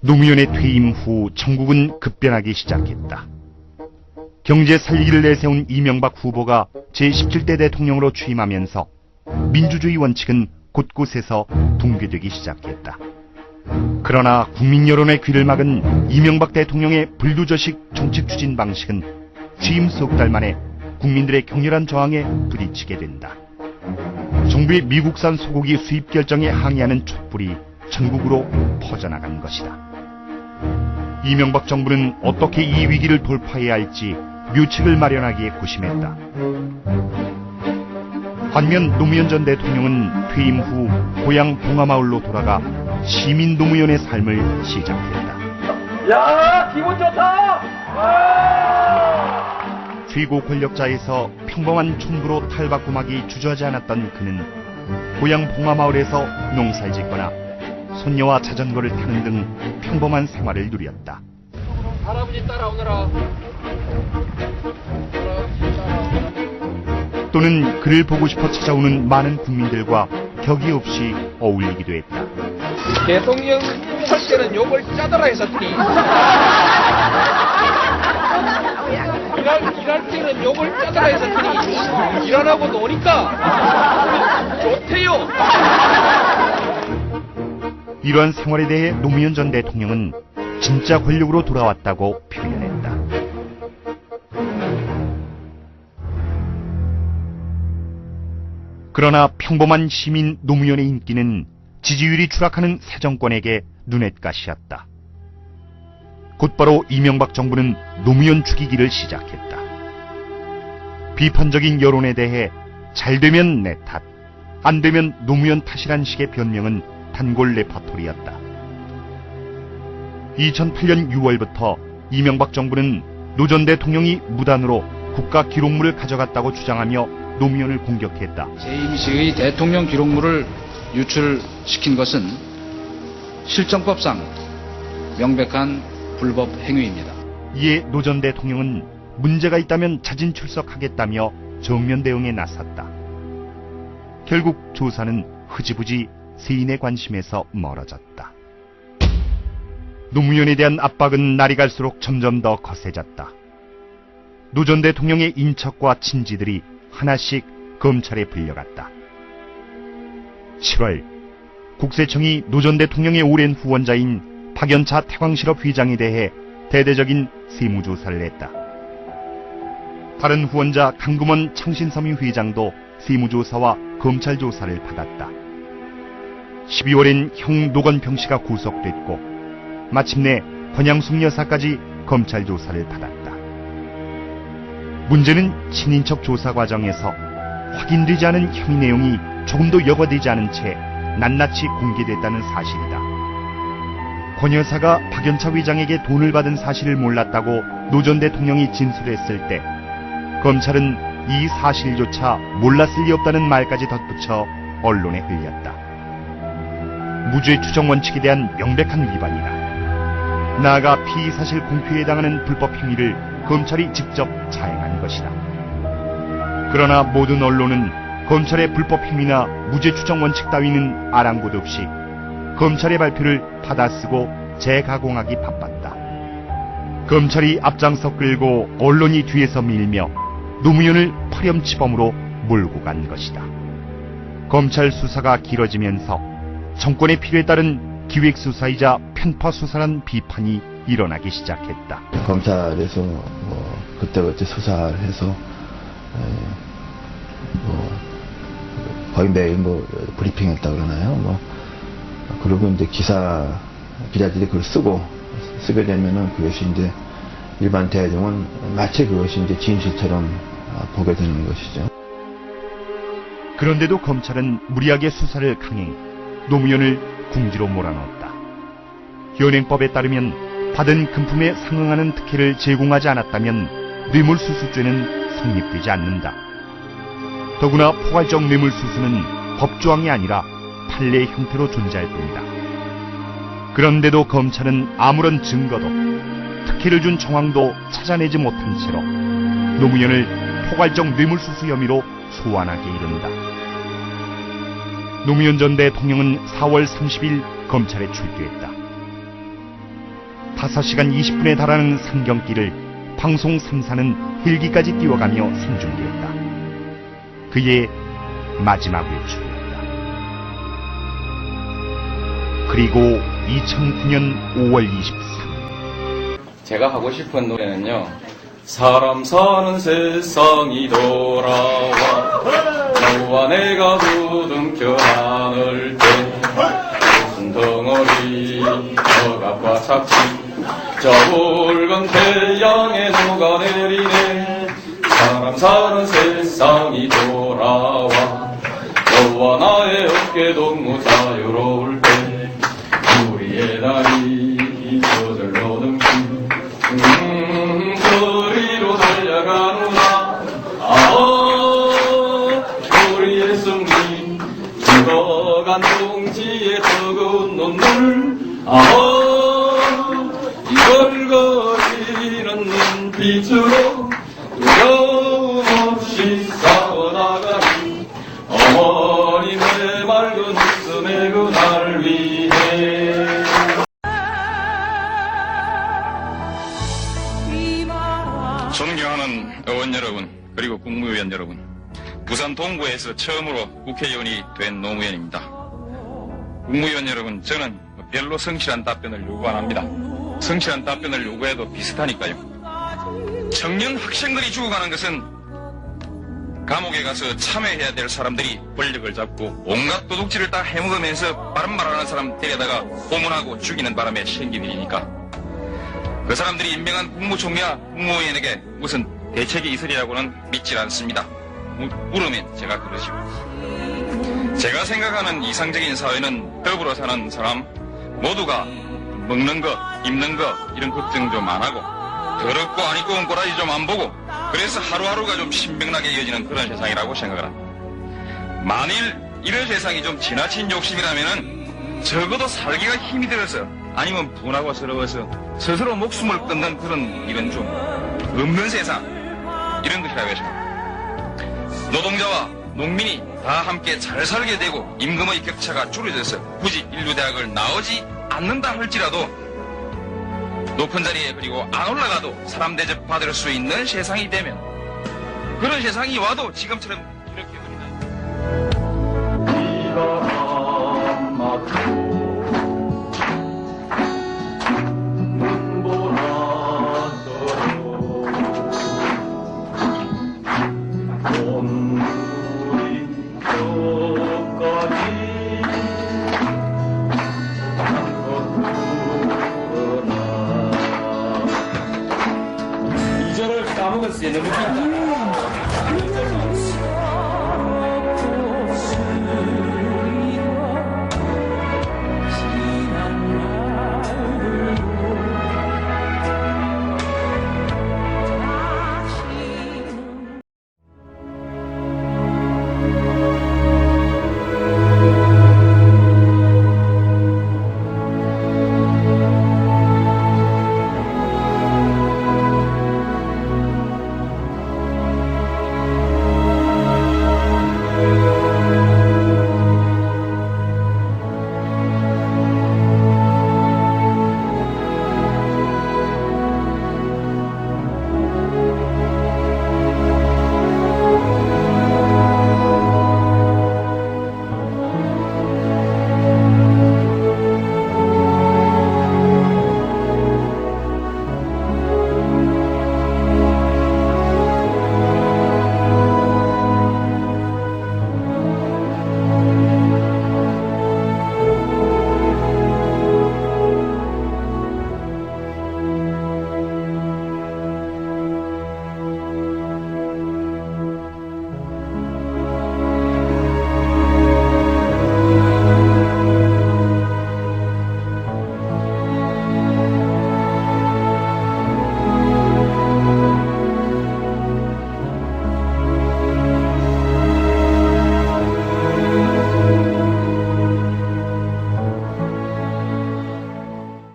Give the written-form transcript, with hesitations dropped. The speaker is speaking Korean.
노무현의 퇴임 후 전국은 급변하기 시작했다. 경제 살리기를 내세운 이명박 후보가 제17대 대통령으로 취임하면서 민주주의 원칙은 곳곳에서 붕괴되기 시작했다. 그러나 국민 여론의 귀를 막은 이명박 대통령의 불도저식 정책 추진 방식은 취임 석 달 만에 국민들의 격렬한 저항에 부딪히게 된다. 정부의 미국산 소고기 수입 결정에 항의하는 촛불이 전국으로 퍼져나간 것이다. 이명박 정부는 어떻게 이 위기를 돌파해야 할지 묘책을 마련하기에 고심했다. 반면 노무현 전 대통령은 퇴임 후 고향 봉하마을로 돌아가 시민 노무현의 삶을 시작했다. 야, 기분 좋다! 최고 권력자에서 평범한 촌부로 탈바꿈하기 주저하지 않았던 그는 고향 봉하마을에서 농사를 짓거나 손녀와 자전거를 타는 등 평범한 생활을 누렸다. 할아버지 따라오너라. 또는 그를 보고 싶어 찾아오는 많은 국민들과 격이 없이 어울리기도 했다. 대통령 할 때는 욕을 짜더라 했었더니 일할 때는 욕을 짜더라 했었더니 일 안 하고 노니까 좋대요. 이러한 생활에 대해 노무현 전 대통령은 진짜 권력으로 돌아왔다고 표현했다. 그러나 평범한 시민 노무현의 인기는 지지율이 추락하는 새 정권에게 눈엣가시였다. 곧바로 이명박 정부는 노무현 죽이기를 시작했다. 비판적인 여론에 대해 잘 되면 내 탓, 안 되면 노무현 탓이란 식의 변명은 단골 레퍼토리였다. 2008년 6월부터 이명박 정부는 노 전 대통령이 무단으로 국가 기록물을 가져갔다고 주장하며 노무현을 공격했다. 재임 시의 대통령 기록물을 유출시킨 것은 실정법상 명백한 불법 행위입니다. 이에 노 전 대통령은 문제가 있다면 자진 출석하겠다며 정면 대응에 나섰다. 결국 조사는 흐지부지 세인의 관심에서 멀어졌다. 노무현에 대한 압박은 날이 갈수록 점점 더 거세졌다. 노 전 대통령의 인척과 친지들이 하나씩 검찰에 불려갔다. 7월 국세청이 노 전 대통령의 오랜 후원자인 박연차 태광실업 회장에 대해 대대적인 세무조사를 했다. 다른 후원자 강금원 창신섬유 회장도 세무조사와 검찰조사를 받았다. 12월엔 형 노건평 씨가 구속됐고 마침내 권양숙 여사까지 검찰 조사를 받았다. 문제는 친인척 조사 과정에서 확인되지 않은 혐의 내용이 조금도 여과되지 않은 채 낱낱이 공개됐다는 사실이다. 권 여사가 박연차 회장에게 돈을 받은 사실을 몰랐다고 노 전 대통령이 진술했을 때 검찰은 이 사실조차 몰랐을 리 없다는 말까지 덧붙여 언론에 흘렸다. 무죄 추정 원칙에 대한 명백한 위반이다. 나아가 피의사실 공표에 해당하는 불법 행위를 검찰이 직접 자행한 것이다. 그러나 모든 언론은 검찰의 불법 행위나 무죄 추정 원칙 따위는 아랑곳 없이 검찰의 발표를 받아쓰고 재가공하기 바빴다. 검찰이 앞장서 끌고 언론이 뒤에서 밀며 노무현을 파렴치범으로 몰고 간 것이다. 검찰 수사가 길어지면서 정권의 필요에 따른 기획수사이자 편파수사란 비판이 일어나기 시작했다. 검찰에서 그때그때 수사를 해서 거의 매일 브리핑했다 그러나요? 그리고 이제 기자들이 그걸 쓰게 되면은 그것이 이제 일반 대중은 마치 그것이 이제 진실처럼 보게 되는 것이죠. 그런데도 검찰은 무리하게 수사를 강행, 노무현을 궁지로 몰아넣었다. 현행법에 따르면 받은 금품에 상응하는 특혜를 제공하지 않았다면 뇌물수수죄는 성립되지 않는다. 더구나 포괄적 뇌물수수는 법조항이 아니라 판례의 형태로 존재할 뿐이다. 그런데도 검찰은 아무런 증거도 특혜를 준 정황도 찾아내지 못한 채로 노무현을 포괄적 뇌물수수 혐의로 소환하게 이른다. 노무현 전 대통령은 4월 30일 검찰에 출두했다. 5시간 20분에 달하는 상경길을 방송 3사는 헬기까지 띄워가며 생중계했다. 그의 마지막 외출이었다. 그리고 2009년 5월 23일 제가 하고 싶은 노래는요. 사람 사는 세상이 돌아와 너와 내가 부둥켜 안을 때 무슨 덩어리 억압과 착취 저 붉은 태양에 녹아내리네. 사람 사는 세상이 돌아와 너와 나의 어깨 동무 자유로울 때 우리의 다리 저절로 등기 거리로 달려가누나. 우리의 승리 죽어간 동지의 뜨거운 눈물. 이걸 거리는 빛으로 두려움 없이 싸워나가니 어머님의 맑은 웃음의 그날 위해. 존경하는 의원 여러분, 그리고 국무위원 여러분, 부산 동구에서 처음으로 국회의원이 된 노무현입니다. 국무위원 여러분, 저는 별로 성실한 답변을 요구 안 합니다. 성실한 답변을 요구해도 비슷하니까요. 청년 학생들이 죽어가는 것은 감옥에 가서 참여해야 될 사람들이 권력을 잡고 온갖 도둑질을 다 해먹으면서 바른 말하는 사람 데려다가 고문하고 죽이는 바람에 생긴 일이니까 그 사람들이 임명한 국무총리와 국무위원에게 무슨 대책이 있으리라고는 믿질 않습니다. 물으면 제가 그러시고. 제가 생각하는 이상적인 사회는 더불어 사는 사람 모두가 먹는 거, 입는 거 이런 걱정 좀 안 하고 더럽고 안 입고 온 꼬라지 좀 안 보고 그래서 하루하루가 좀 신명나게 이어지는 그런 세상이라고 생각을 합니다. 만일 이런 세상이 좀 지나친 욕심이라면은 적어도 살기가 힘이 들어서 아니면 분하고 서러워서 스스로 목숨을 끊는 그런 일은 좀 없는 세상 이런 것이라고 생각합니다. 노동자와 농민이 다 함께 잘 살게 되고 임금의 격차가 줄어져서 굳이 인류대학을 나오지 않는다 할지라도 높은 자리에 그리고 안 올라가도 사람 대접 받을 수 있는 세상이 되면 그런 세상이 와도 지금처럼 이렇게 이절을 까먹었어요. 너무 긴다.